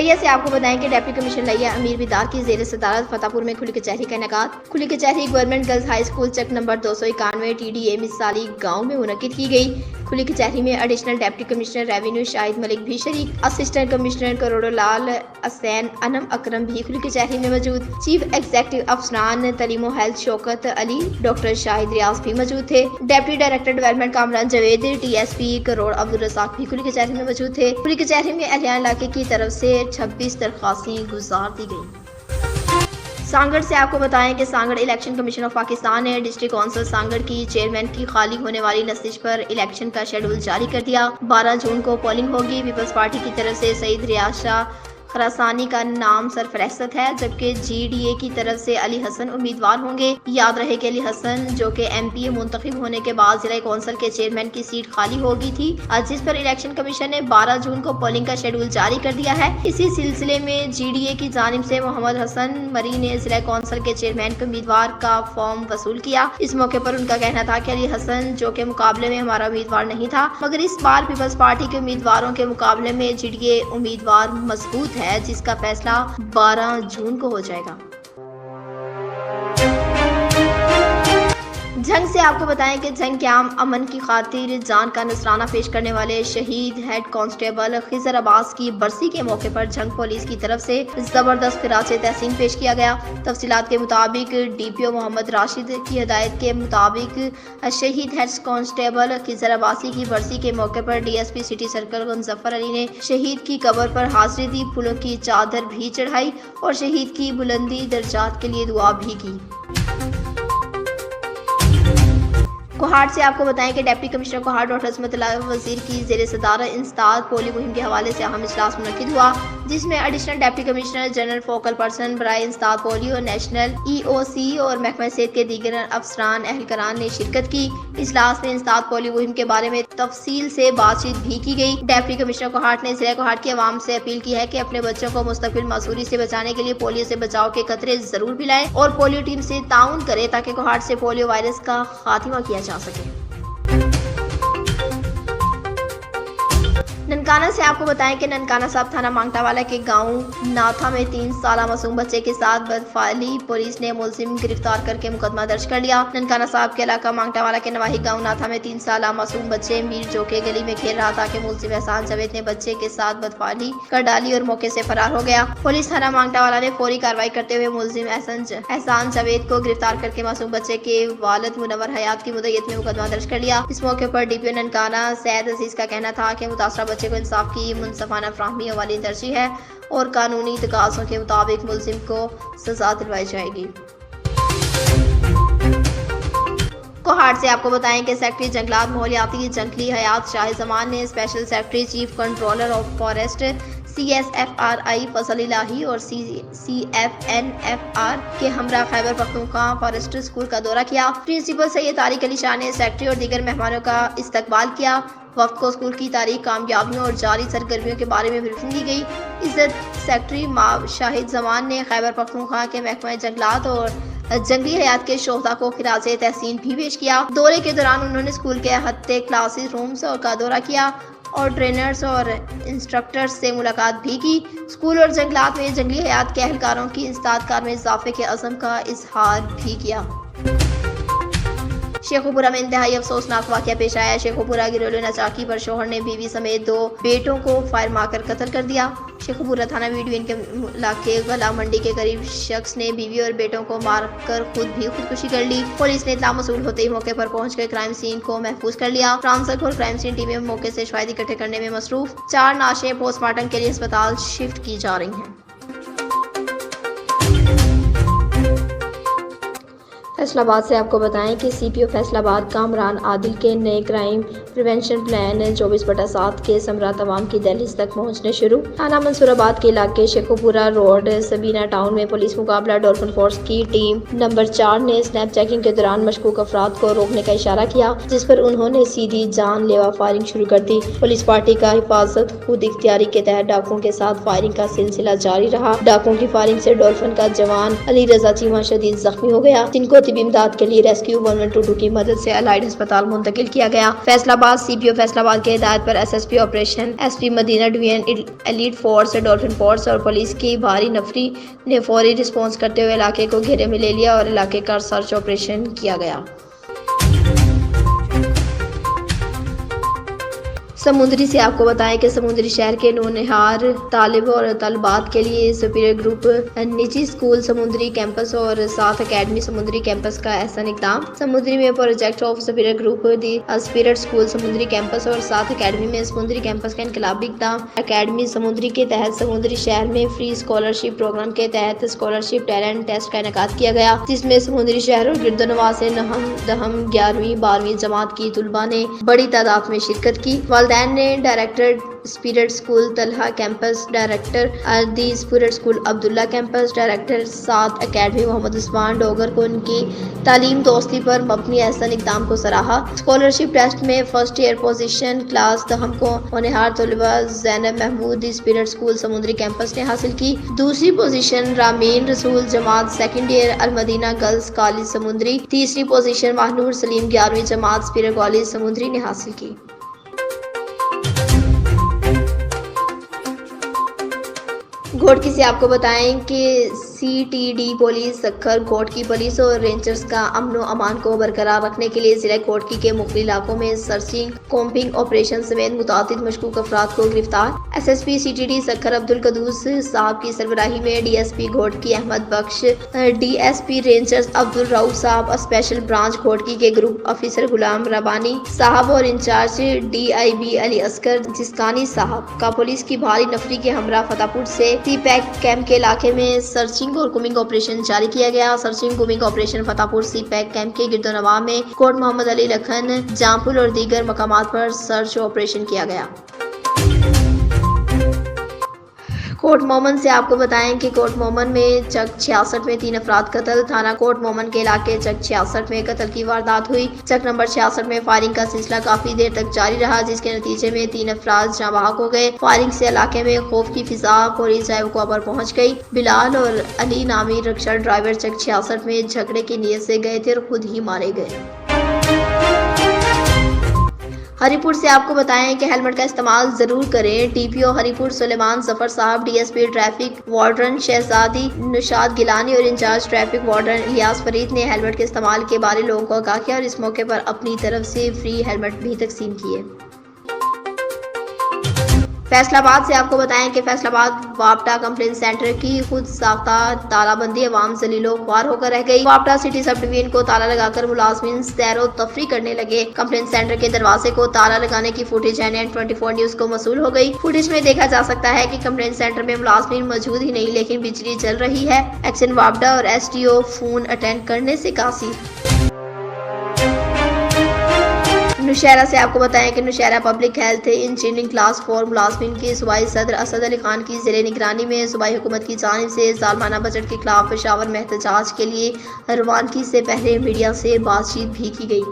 लिया से आपको बताएं कि डिप्टी कमिश्नर लिया अमीर बिदार की जेर सदारत फतेहपुर में खुली कचहरी का इनेकाद। खुली कचहरी गवर्नमेंट गर्ल्स हाई स्कूल चक नंबर 291 TDA मिसाली गाँव में मुनक्किद की गई। खुली कचहरी में additional deputy commissioner revenue Shahid Malik भी शरीक, असिस्टेंट कमिश्नर करोड़ो लाल हसैन अनम अकरम भी खुली कचहरी में मौजूद। चीफ एग्जीक्यूटिव अफसरान तलीमो हेल्थ शौकत अली, डॉक्टर शाहिद रियाज भी मौजूद थे। Deputy director development Kamran Javed, TSP Karor Abdul Razzaq भी खुली कचहरी में मौजूद थे। खुली कचहरी में अहलिया इलाके की तरफ से 26 दरख्वास्तें गुजार दी गई। सांगड़ से आपको बताएं कि Sanghar election commission of Pakistan ने डिस्ट्रिक्ट काउंसिल सांगड़ की चेयरमैन की खाली होने वाली नशिश पर इलेक्शन का शेड्यूल जारी कर दिया। 12 जून को पोलिंग होगी। पीपल्स पार्टी की तरफ से सईद रियाज शाह खरासानी का नाम सरफहरिस्त है, जबकि GDA की तरफ से अली हसन उम्मीदवार होंगे। याद रहे कि अली हसन जो कि MPA मुंतखब होने के बाद जिला कौंसिल के चेयरमैन की सीट खाली हो गई थी, जिस पर इलेक्शन कमीशन ने 12 जून को पोलिंग का शेड्यूल जारी कर दिया है। इसी सिलसिले में GDA की जानिब से मोहम्मद हसन मरी ने जिला कौंसिल के चेयरमैन के उम्मीदवार का फॉर्म वसूल किया। इस मौके पर उनका कहना था कि अली हसन जो के मुकाबले में हमारा उम्मीदवार नहीं था, मगर इस बार पीपल्स पार्टी के उम्मीदवारों के मुकाबले में GDA उम्मीदवार मजबूत है, जिसका फैसला 12 जून को हो जाएगा। जंग से आपको बताएं कि जंग के आम अमन की खातिर जान का नजराना पेश करने वाले शहीद हेड कांस्टेबल खिजर अब्बास की बरसी के मौके पर जंग पुलिस की तरफ से जबरदस्त खिराज तहसीन पेश किया गया। तफसीलात के मुताबिक DPO मोहम्मद राशिद की हिदायत के मुताबिक शहीद हेड कांस्टेबल खिजर अब्बासी की बरसी के मौके पर DSP city circle Muzaffar Ali ने शहीद की कब्र पर हाजिरी दी, फूलों की चादर भी चढ़ाई और शहीद की बुलंदी दर्जात के लिए दुआ भी की। कोहाट से आपको बताएं कि डिप्टी कमिश्नर कोहाट डॉक्टर असमतुल्लाह वजीर की जेर सदारत इंसदाद पोलियो मुहिम के हवाले से अहम इजलास मुनक्किद हुआ, जिसमें additional deputy commissioner general focal person बराए इंसदाद पोलियो, नेशनल EOC और महकमा सेहत के दीगर अफसरान अहलकारान ने शिरकत की। इजलास में इंसदाद पोलियो मुहिम के बारे में तफसील से बातचीत भी की गई। डिप्टी कमिश्नर कोहाट ने जिला कोहाट की आवाम से अपील की है कि अपने बच्चों को मुस्तकिल मासूरी से बचाने के लिए पोलियो से बचाव के कतरे जरूर पिलाएं और पोलियो टीम से ताउन करें ताकि कोहाट से पोलियो वायरस का खात्मा किया जा सके। ननकाना से आपको बताएं कि ननकाना साहब थाना मांगटावाला के गांव नाथा में 3 साला मासूम बच्चे के साथ बदफाली पुलिस ने मुलजिम गिरफ्तार करके मुकदमा दर्ज कर लिया। ननकाना साहब के इलाका मांगटावाला के नवाही गांव नाथा में 3 साला मासूम बच्चे मीर जो के गली में खेल रहा था कि मुलजिम एहसान जावेद ने बच्चे के साथ बदफाली कर डाली और मौके से फरार हो गया। पुलिस थाना मांगटावाला ने फौरी कार्रवाई करते हुए मुलजिम एहसान जावेद को गिरफ्तार करके मासूम बच्चे के वालिद मुनव्वर हयात की मुद्दत में मुकदमा दर्ज कर लिया। इस मौके पर DPO ननकाना सैयद अजीज का कहना था कि मुतासरा बच्चे को इंसाफ की मुनसफाना फ्राहमी वाली तरजीह है और कानूनी तकाज़ों के मुताबिक मुलजिम को सजा दिलवाई जाएगी। कोहाट से आपको बताएं कि सेक्रेटरी जंगलात माहौलियाती जंगली हयात शाहिद जमान ने special secretary chief controller of forest CSFRI फजल इलाही और CFNFR के हमरा खैबर पख्तूनख्वा फॉरेस्ट स्कूल का दौरा किया। प्रिंसिपल सैयद तारिक अली शाह ने सेक्रेटरी और दीगर मेहमानों का इस्तकबाल किया। वक्त को स्कूल की तारीख, कामयाबियों और जारी सरगर्मियों के बारे में ब्रीफिंग दी गई। इज्जत सेक्रेटरी माव शाहिद जमान ने खैबर पख्तूनख्वा के महकमा जंगलात और जंगली हयात के शोहदा को खिराज तहसीन भी पेश किया। दौरे के दौरान उन्होंने स्कूल के हत्ते क्लासेस रूम्स का दौरा किया और ट्रेनर्स और इंस्ट्रक्टर्स से मुलाकात भी की। स्कूल और जंगलात में जंगली हयात के अहलकारों की इंसदाद में इजाफे के अज़म का इजहार भी किया। शेखुपुरा में इंतहाई अफसोसनाक वाक़या पेश आया। शेखुपुरा गिरोलो नचाकी पर शोहर ने बीवी समेत 2 बेटों को फायर मारकर कत्ल कर दिया। शेखुपुरा थाना वीडियो के इलाके गला मंडी के करीब शख्स ने बीवी और बेटों को मारकर खुद भी खुदकुशी कर ली। पुलिस ने इत्तला मसूल होते ही मौके पर पहुंचकर क्राइम सीन को महफूज कर लिया। फ्रांसक और क्राइम सीन टीमें मौके से शवाहिद इकट्ठे करने में मसरूफ। 4 नाशें पोस्टमार्टम के लिए अस्पताल शिफ्ट की जा रही हैं। फैसलाबाद से आपको बताएं कि CPO फैसलाबाद कामरान आदिल के नए क्राइम प्रिवेंशन प्लान 24/7 के समरा तमाम की दहलीज तक पहुंचने शुरू। थाना मंसूराबाद के इलाके शेखुपुरा रोड सबीना टाउन में पुलिस मुकाबला डॉल्फिन फोर्स की टीम नंबर 4 ने स्नैप चेकिंग के दौरान मशकूक अफराद को रोकने का इशारा किया, जिस पर उन्होंने सीधी जानलेवा फायरिंग शुरू कर दी। पुलिस पार्टी का हिफाजत खुद इख्तियारी के तहत डाकुओं के साथ फायरिंग का सिलसिला जारी रहा। डाकुओं की फायरिंग से डॉल्फिन का जवान अली रजा चीमा शदीद जख्मी हो गया, जिनको तबीबी इमदाद के लिए रेस्क्यू 1122 की मदद से अलाइड अस्पताल मुंतकिल किया गया। फैसलाबाद सीपीओ फैसलाबाद के हिदायत पर SSP operation SP Madina division elite force, dolphin force और पुलिस की भारी नफरी ने फौरी रिस्पॉन्स करते हुए इलाके को घेरे में ले लिया और इलाके का सर्च ऑपरेशन किया गया। समुद्री से आपको बताएं कि समुद्री शहर के नौनिहार तालिब और तलबात के लिए सुपीरियर ग्रुप निजी स्कूल समुद्री कैंपस और साथ अकेडमी समुद्री कैंपस का एहसन इक़दाम। समुद्री में project of superior group the spirit school Samundri campus और साथ अकेडमी में समुद्री कैंपस का इनकलाबी इक़दाम। अकेडमी समुद्री के तहत समुद्री शहर में फ्री स्कॉलरशिप प्रोग्राम के तहत स्कॉलरशिप टैलेंट टेस्ट का इनेकाद किया गया, जिसमें समुद्री शहर और गिरदोनवा से नहम दहम 11वीं 12वीं जमात की तुलबा ने बड़ी तादाद में शिरकत की। वालिदैन ने director spirit school Talha campus, director दी spirit school Abdullah campus, director साथ अकेडमी मोहम्मद उस्मान डोगर को उनकी तालीम दोस्ती पर मबनी एहसन इक़दाम को सराहा। स्कॉलरशिप टेस्ट में फर्स्ट ईयर पोजीशन क्लास दहम को होनहार तलबा Zainab Mahmood the spirit school Samundri campus ने हासिल की। दूसरी पोजीशन रामीन रसूल जमात second year Al Madina girls college Samundri, तीसरी पोजीशन महनूर सलीम 11वीं जमात स्पिरिट कॉलेज समुद्री ने हासिल की। घोटकी से आपको बताएं कि CTD police Sukkur, Ghotki police और रेंजर्स का अमन अमान को बरकरार रखने के लिए जिला घोटकी के मुख्तलिफ इलाकों में सर्चिंग कॉम्पिंग ऑपरेशन समेत मुतादिद मशकूक अफराद को गिरफ्तार। एसएसपी सीटीडी सक्खर अब्दुल कदूस साहब की सरबराही में डीएसपी घोटकी अहमद बख्श, डीएसपी रेंजर्स अब्दुल रऊफ साहब, स्पेशल ब्रांच घोटकी के ग्रुप ऑफिसर गुलाम रबानी साहब और इंचार्ज डीआईबी अली असगर जिस्तानी साहब का पुलिस की भारी नफरी के हमरा फतेहपुर से सीपैक कैंप के इलाके में सर्चिंग और कुमिंग ऑपरेशन जारी किया गया। Searching combing operation Fatehpur CPEC camp के गिरदोनवा में कोट मोहम्मद अली लखन, जामपुल और दीगर मकामात पर सर्च ऑपरेशन किया गया। कोट मोमन से आपको बताएं कि कोट मोमन में चक 66 में 3 अफराद कत्ल। थाना कोट मोमन के इलाके चक 66 में कत्ल की वारदात हुई। चक नंबर 66 में फायरिंग का सिलसिला काफी देर तक जारी रहा, जिसके नतीजे में 3 अफराद जाँ बहक हो गए। फायरिंग से इलाके में खौफ की फिजा फौरी जायका पर पहुंच गई। बिलाल और अली नामी रिक्शा ड्राइवर चक 66 में झगड़े की नीयत से गए थे और खुद ही मारे गए। हरिपुर से आपको बताएं कि हेलमेट का इस्तेमाल जरूर करें। टीपीओ हरिपुर सुलेमान जफर साहब, डीएसपी ट्रैफिक वार्डन शहजादी निशाद गिलानी और incharge traffic warden Ilyas Farid ने हेलमेट के इस्तेमाल के बारे लोगों को आगाह किया और इस मौके पर अपनी तरफ से फ्री हेलमेट भी तकसीम किए। फैसलाबाद से आपको बताएं कि फैसलाबाद वापटा कंप्लेंट सेंटर की खुद साख्ता तालाबंदी अवाम जलीलो ख्वार होकर रह गई। वापटा सिटी सब डिवीजन को ताला लगाकर मुलाजमीन सैरो तफरी करने लगे। कंप्लेंट सेंटर के दरवाजे को ताला लगाने की फुटेज एनएन 24 न्यूज को मसूल हो गई। फुटेज में देखा जा सकता है कि कंप्लेंट सेंटर में मुलाजमीन मौजूद ही नहीं, लेकिन बिजली जल रही है। एक्शन वापटा और एसडीओ फोन अटेंड करने से कासी। नौशहरा से आपको बताएं कि Nowshera public health engineering class 4 मुलाजमीन के सूबाई सदर असद अली खान की ज़ेरे निगरानी में सूबाई हुकूमत की जानिब से सालमाना बजट के खिलाफ पेशावर में एहतजाज के लिए रवानगी से पहले मीडिया से बातचीत भी की गई।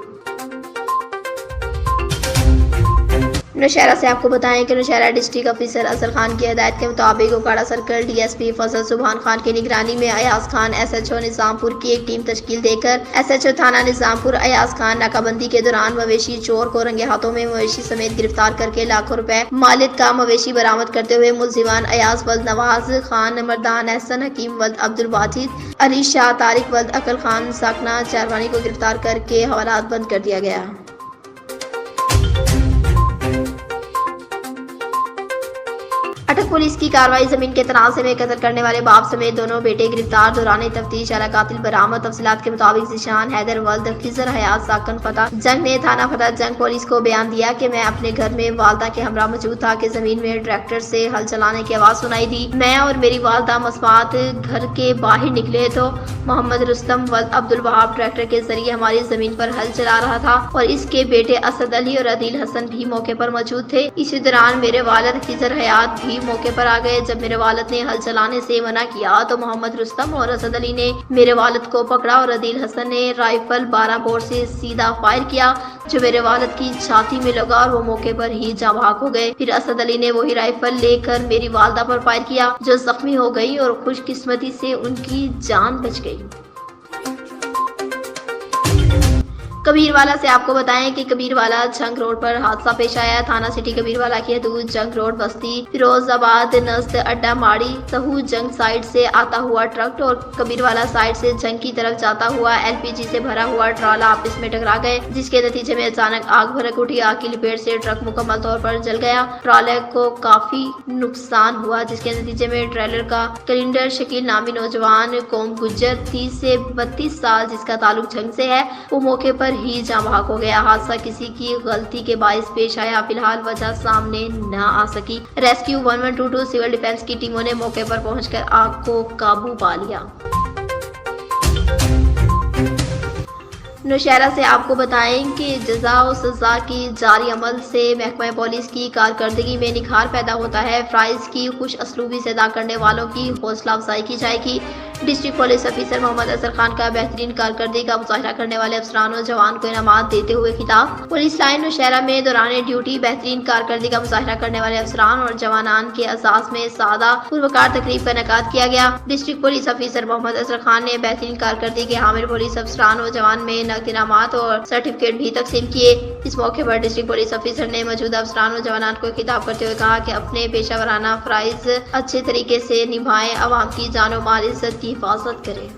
नौशहरा से आपको बताएं कि नौशहरा डिस्ट्रिक्ट ऑफिसर अजहर खान की हदायत के मुताबिक उकाड़ा सर्कल डीएसपी फजल सुबहान खान की निगरानी में अयाज खान एसएचओ निजामपुर की एक टीम तश्कील देकर एसएचओ थाना निजामपुर अयाज खान नाकाबंदी के दौरान मवेशी चोर को रंगे हाथों में मवेशी समेत गिरफ्तार करके लाखों रुपए मालिक का मवेशी बरामद करते हुए मुलजिमान अयाज वल्द नवाज खान, मर्दान एहसन, हकीम वल्द अब्दुल वाजिद, अली शाह, तारिक वल्द अकल खान साकना चारवानी को गिरफ्तार करके हवालात बंद कर दिया गया। अटक पुलिस की कार्रवाई जमीन के तनाज़े में कत्ल करने वाले बाप समेत दोनों बेटे गिरफ्तार। दौरान तफ्तीश आला कातिल बरामद। तफसीलात के मुताबिक जिशान हैदर वल्द खिजर हयात साकन फतह जंग ने थाना फतह जंग पुलिस को बयान दिया कि मैं अपने घर में वालदा के हमरा मौजूद था कि जमीन में ट्रैक्टर से हल चलाने की आवाज सुनाई दी। मैं और मेरी वालदा मसवात घर के बाहर निकले तो मोहम्मद रुस्तम वल्द अब्दुल वहाब ट्रैक्टर के जरिए हमारी जमीन पर हल चला रहा था और इसके बेटे असद अली और अदील हसन भी मौके पर मौजूद थे। इसी दौरान मेरे वालिद खिजर हयात भी मौके पर आ गए। जब मेरे वालिद ने हल चलाने से मना किया तो मोहम्मद रुस्तम और असद अली ने मेरे वालिद को पकड़ा और अदील हसन ने राइफल 12 बोर से सीधा फायर किया जो मेरे वालिद की छाती में लगा और वो मौके पर ही जाँ बहक हो गए। फिर असद अली ने वही राइफल लेकर मेरी वालदा पर फायर किया जो जख्मी हो गई और खुशकिस्मती से उनकी जान बच गई। कबीरवाला से आपको बताएं कि कबीरवाला जंग रोड पर हादसा पेश आया। थाना सिटी कबीरवाला की हदूद जंग रोड बस्ती फिरोजाबाद नज़द अड्डा माड़ी सहू जंग साइड से आता हुआ ट्रक और कबीरवाला साइड से जंग की तरफ जाता हुआ एलपीजी से भरा हुआ ट्राला आपस में टकरा गए, जिसके नतीजे में अचानक आग भड़क उठी। आग की लपेट से ट्रक मुकम्मल तौर पर जल गया। ट्राले को काफी नुकसान हुआ, जिसके नतीजे में ट्रेलर का कलिंडर शकील नामी नौजवान कौम गुज्जर 30 से 32 साल जिसका ताल्लुक जंग से है, वो मौके पर ही जाम बहक हो गया। हादसा किसी की गलती के बायस पेश आया। फिलहाल वजह सामने न आ सकी। रेस्क्यू 1122 सिविल डिफेंस की टीमों ने मौके पर पहुंचकर आग को काबू पा लिया। नौशहरा से आपको बताएं कि जजा और सजा की जारी अमल से महकमा पुलिस की कारकर्दगी में निखार पैदा होता है। फ्राइज की खुश असलूबी से अदा करने वालों की हौसला अफजाई की जाएगी। डिस्ट्रिक्ट पुलिस ऑफिसर मोहम्मद असर खान का बेहतरीन कारकर्दगी का मुजाहरा करने वाले अफसरान और जवान को इनामात देते हुए खिताब। पुलिस लाइन नौशहरा में दौरान ड्यूटी बेहतरीन कारकर्दगी का मुजाहरा करने वाले अफसरान और जवानान के एजाज में सादा पुरवकार तकरीब का इनेकाद किया गया। डिस्ट्रिक्ट पुलिस ऑफिसर मोहम्मद असर खान ने बेहतरीन कारकर्दगी के हामिल पुलिस अफसरान और जवान में नकद इनामात और सर्टिफिकेट भी तकसीम किए। इस मौके पर डिस्ट्रिक्ट पुलिस ऑफिसर ने मौजूदा अफसरान और जवानात को खिताब करते हुए कहा कि अपने पेशावराना फराइज अच्छे तरीके से निभाएं, आवाम की जान और माल इज्जत की हिफाजत करें।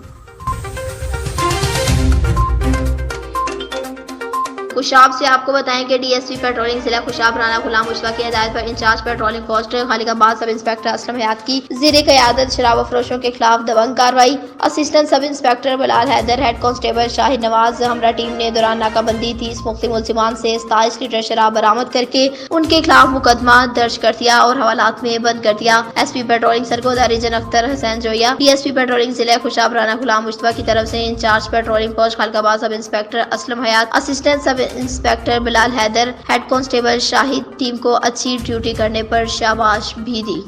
खुशाब से आपको बताएं कि डीएसपी पेट्रोलिंग जिला खुशाब राना गुलाम मुश्तबा की हिदायत पर in charge patrolling post Khalikabad sub inspector Aslam हयात की ज़ेरे क़यादत शराब फरोशों के खिलाफ दबंग कार्रवाई। Assistant sub inspector Bilal Haider, head constable Shahid Nawaz हमरा टीम ने दौरान नाकाबंदी 30 मुख्तलिफ मुलजिमान से 27 लीटर शराब बरामद करके उनके खिलाफ मुकदमा दर्ज कर दिया और हवालात में बंद कर दिया। SP patrolling Sargodha region Akhtar Hussain Joya, DSP patrolling जिला खुशाब राना गुलाम मुश्तबा की तरफ से in charge patrolling post Khalikabad sub inspector Aslam Hayat, assistant sub inspector Bilal Haider, head constable Shahid team को अच्छी ड्यूटी करने पर शाबाश भी दी।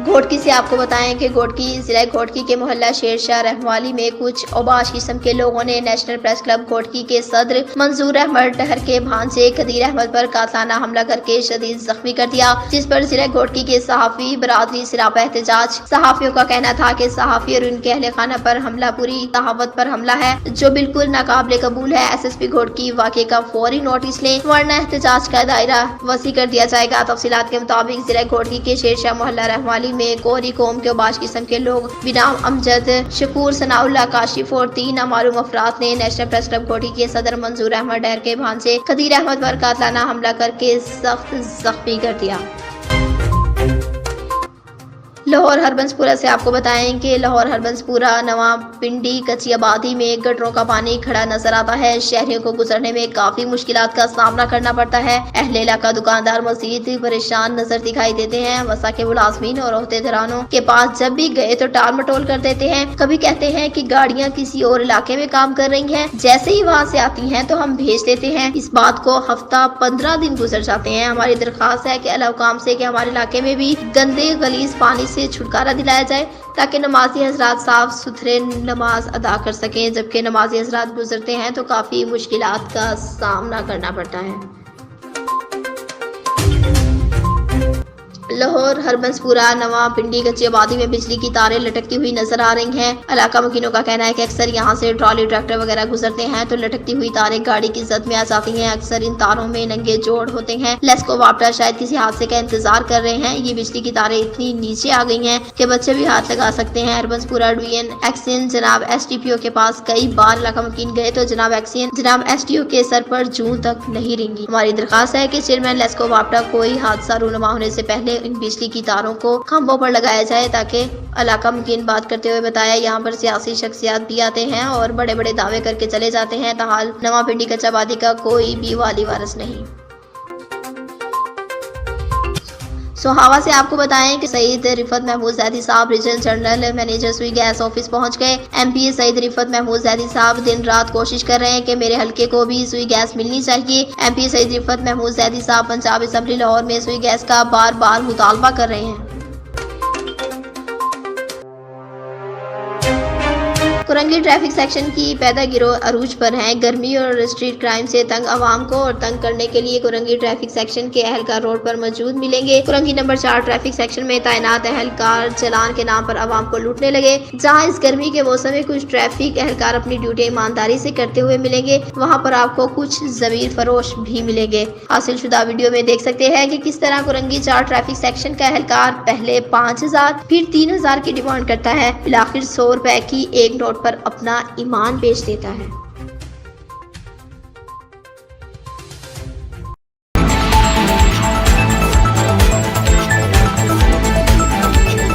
घोटकी से आपको बताएं कि घोटकी जिला घोटकी के मोहल्ला शेरशाह रहवाली में कुछ औबाश किस्म के लोगों ने नेशनल प्रेस क्लब घोटकी के सदर मंजूर अहमद टहर के भांजे कदीर अहमद पर कातलाना हमला करके शदीद जख्मी कर दिया, जिस पर जिला घोटकी के सहाफी बरादरी सिरापा एहतजाज। सहाफियों का कहना था कि सहाफी और उनके अहले खाना पर हमला पूरी सहावत पर हमला है जो बिल्कुल नाकाबिले कबूल है। एसएसपी घोटकी वाक़े का फौरी नोटिस लें वरना एहतजाज का दायरा वसी कर दिया जाएगा। तफसीलात के मुताबिक जिला घोटकी के शेरशाह मोहल्ला रहवाली में कोरी कौम के औबाश किस्म के लोग बिनाम अमजद, शकूर, सनाउल्लाह, काशिफ और 3 नामालूम अफराद ने नेशनल प्रेस क्लब घोटकी के सदर मंजूर अहमद डहर के भांजे कदीर अहमद पर कातलाना हमला करके सख्त जख्मी कर दिया। लाहौर हरबंसपुरा से आपको बताएं कि लाहौर हरबंसपुरा नवा पिंडी कच्ची आबादी में गटरों का पानी खड़ा नजर आता है। शहरियों को गुजरने में काफी मुश्किलात का सामना करना पड़ता है। अहले इलाका दुकानदार मजीद परेशान नजर दिखाई देते हैं। वसा के मुलाजमीन और ओहदेदारों के पास जब भी गए तो टाल मटोल कर देते हैं। कभी कहते हैं कि गाड़ियां किसी और इलाके में काम कर रही हैं, जैसे ही वहां से आती हैं तो हम भेज देते हैं। इस बात को हफ्ता 15 दिन गुजर जाते हैं। हमारी दरख्वास्त है कि अल्लाह हुकाम से कि हमारे इलाके में भी गंदे गलीज पानी से छुटकारा दिलाया जाए ताकि नमाजी हजरात साफ सुथरे नमाज अदा कर सकें। जबकि नमाजी हजरात गुजरते हैं तो काफी मुश्किलात का सामना करना पड़ता है। लाहौर हरबंसपुरा नवा पिंडी कच्ची आबादी में बिजली की तारें लटकती हुई नजर आ रही हैं। इलाका मुकीनों का कहना है कि अक्सर यहाँ से ट्रॉली ट्रैक्टर वगैरह गुजरते हैं तो लटकती हुई तारें गाड़ी की जद में आ जाती हैं। अक्सर इन तारों में नंगे जोड़ होते हैं। लेस्को वापटा शायद किसी हादसे का इंतजार कर रहे हैं। ये बिजली की तारें इतनी नीचे आ गई हैं कि बच्चे भी हाथ लगा सकते हैं। हरबंसपुरा डिवीजन एक्सीन जनाब SDPO के पास कई बार इलाका मुकीन गए तो जनाब SDO के सर पर जूं तक नहीं रेंगी। हमारी दरखास्त है कि चेयरमैन लेस्को वापटा कोई हादसा रूनुमा होने से पहले इन बिजली की तारों को खंभों पर लगाया जाए ताकि इलाका मुकीन बात करते हुए बताया यहाँ पर सियासी शख्सियात भी आते हैं और बड़े बड़े दावे करके चले जाते हैं। ताहाल नवा पिंडी कच्चा आबादी का कोई भी वाली वारिस नहीं। सोहावा से आपको बताएं कि सईद रिफत महमूद जैदी साहब रीजनल जनरल मैनेजर सुई गैस ऑफिस पहुंच गए। MP सईद रिफत महमूद जैदी साहब दिन रात कोशिश कर रहे हैं कि मेरे हल्के को भी सुई गैस मिलनी चाहिए। MP सईद रिफत महमूद जैदी साहब पंजाब असेंबली लाहौर में सुई गैस का बार बार मुतालबा कर रहे हैं। कुरंगी ट्रैफिक सेक्शन की पैदा गिरोह अरूज पर हैं। गर्मी और स्ट्रीट क्राइम से तंग आवाम को और तंग करने के लिए कुरंगी ट्रैफिक सेक्शन के एहलकार रोड पर मौजूद मिलेंगे। कुरंगी नंबर 4 ट्रैफिक सेक्शन में तैनात एहलकार चालान के नाम पर आवाम को लूटने लगे। जहां इस गर्मी के मौसम में कुछ ट्रैफिक एहलकार अपनी ड्यूटी ईमानदारी से करते हुए मिलेंगे, वहां पर आपको कुछ जमीर फरोश भी मिलेंगे। हासिल शुदा वीडियो में देख सकते हैं कि किस तरह कुरंगी 4 ट्रैफिक सेक्शन का एहलकार पहले 5000 फिर 3000 की डिमांड करता है, फिर आखिर 100 रुपए की एक नोट पर अपना ईमान बेच देता है।